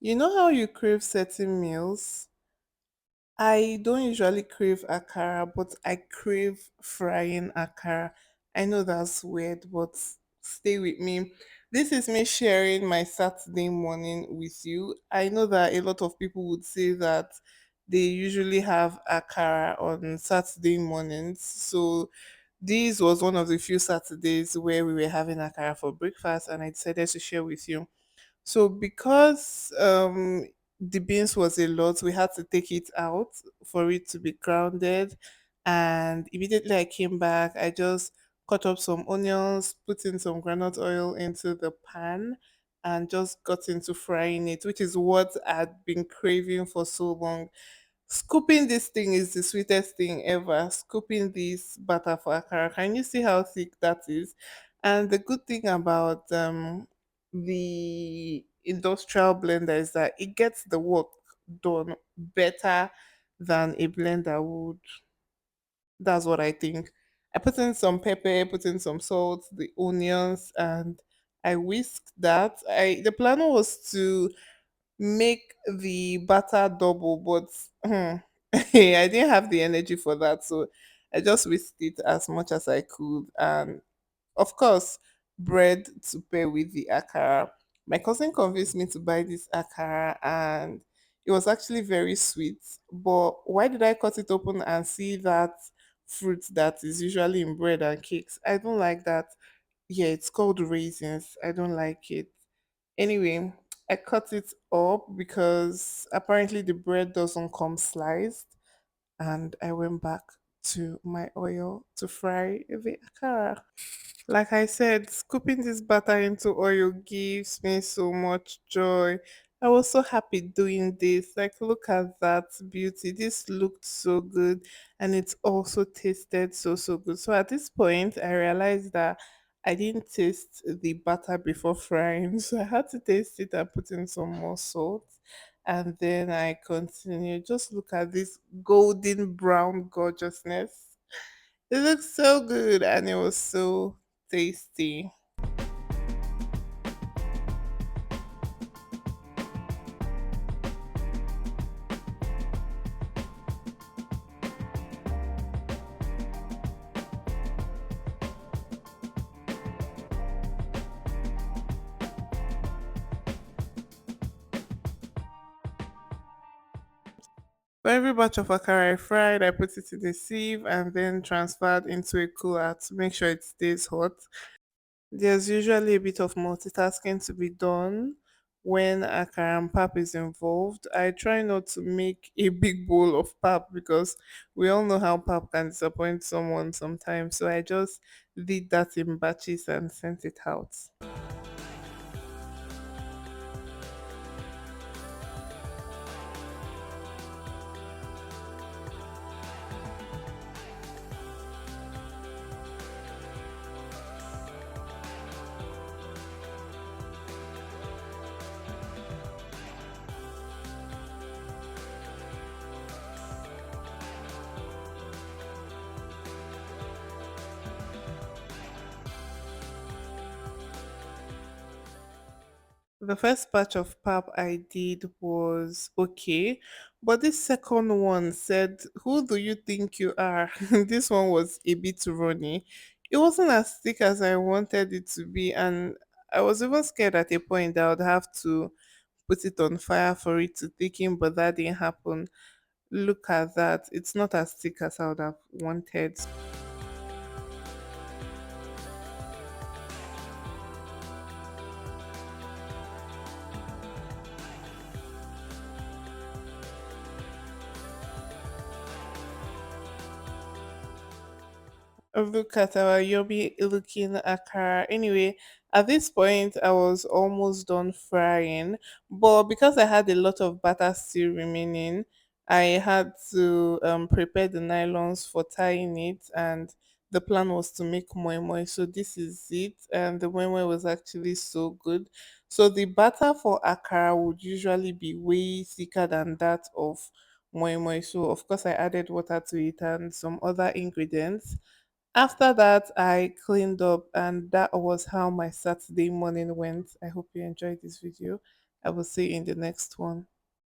You know how you crave certain meals? I don't usually crave akara, but I crave frying akara. I know that's weird, but stay with me. This is me sharing my Saturday morning with you. I know that a lot of people would say that they usually have akara on Saturday mornings. So this was one of the few Saturdays where we were having akara for breakfast, and I decided to share with you. So because the beans was a lot, we had to take it out for it to be grounded. And immediately I came back, I just cut up some onions, put in some granite oil into the pan, and just got into frying it, which is what I'd been craving for so long. Scooping this thing is the sweetest thing ever. Scooping this butter for akara. Can you see how thick that is? And the good thing about the industrial blender is that it gets the work done better than a blender would. That's what I think. I put in some pepper, put in some salt, the onions, and I whisked that. The plan was to make the batter double, but I didn't have the energy for that, so I just whisked it as much as I could, and of course, bread to pair with the akara. My cousin convinced me to buy this akara, and it was actually very sweet. But why did I cut it open and see that fruit that is usually in bread and cakes? I don't like that. Yeah, it's called raisins. I don't like it. Anyway, I cut it up because apparently the bread doesn't come sliced, and I went back to my oil to fry the akara. Like I said, scooping this butter into oil gives me so much joy. I was so happy doing this. Like, look at that beauty. This looked so good, and it also tasted so good. So at this point, I realized that I didn't taste the butter before frying, so I had to taste it and put in some more salt. And then I continued. Just look at this golden brown gorgeousness. It looks so good and it was so tasty. For every batch of akara I fried, I put it in a sieve and then transferred into a cooler to make sure it stays hot. There's usually a bit of multitasking to be done when akara and pap is involved. I try not to make a big bowl of pap because we all know how pap can disappoint someone sometimes. So I just did that in batches and sent it out. The first batch of pap I did was okay, but this second one said, "Who do you think you are?" This one was a bit runny. It wasn't as thick as I wanted it to be, and I was even scared at a point that I would have to put it on fire for it to thicken, but that didn't happen. Look at that. It's not as thick as I would have wanted. Look at our yummy looking akara. Anyway, at this point, I was almost done frying, but because I had a lot of batter still remaining, I had to prepare the nylons for tying it, and the plan was to make moin-moin. So this is it, and the moin-moin was actually so good. So the batter for akara would usually be way thicker than that of moin-moin. So of course, I added water to it and some other ingredients. After that, I cleaned up, and that was how my Saturday morning went. I hope you enjoyed this video. I will see you in the next one.